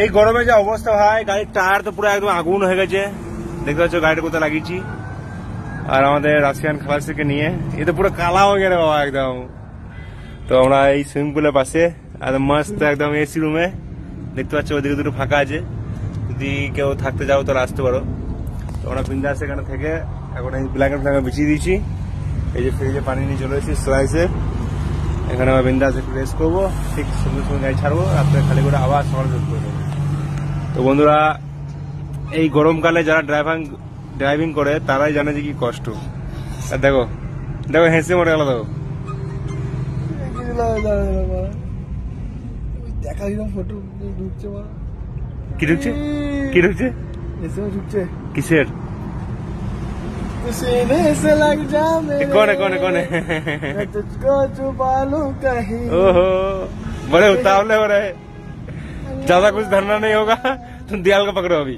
এই গরমে যা অবস্থা ভাই, গাড়ির টায়ার তো পুরো একদম আগুন হয়ে গেছে। দেখতে পাচ্ছ গাড়িটা কোথায় লাগিয়েছি। আর আমাদের রাশিয়ান খালাসিকে নিয়ে এ তো পুরো কালা হয়ে গেল বাবা একদম। তো আমরা এই সুইমিং পুলের পাশে একদম মস্ত একদম এসি রুমে, দেখতে পাচ্ছ ওদিকে দুটো ফাঁকা আছে, যদি কেউ থাকতে যাও তাহলে আসতে পারো। তো আমরা বিন্দাস এখানে থেকে এখন এই ব্ল্যাঙ্কেট ফ্ল্যাঙ্কেট বিছিয়ে দিয়েছি। এই যে ফ্রিজে পানি নিয়ে চলে এসেছি স্লাইসে, এখানে আমরা বিন্দাস একটু রেস্ট করবো, ঠিক সঙ্গে সঙ্গে গাড়ি ছাড়বো, রাত্রে খালি করে আবার সকালে শুরু করে দেবো। তো বন্ধুরা, এই গরমকালে যারা ড্রাইভিং করে তারাই জানে যে কি কষ্ট। আর দেখো দেখো হেসে মরে গেল, দেখো কি ঢুকছে কি ঢুকছে কিসের कौन है ओहो बड़े उतावले हो रहे, ज्यादा कुछ धरना नहीं होगा, तुम दीवाल का पकड़ो अभी।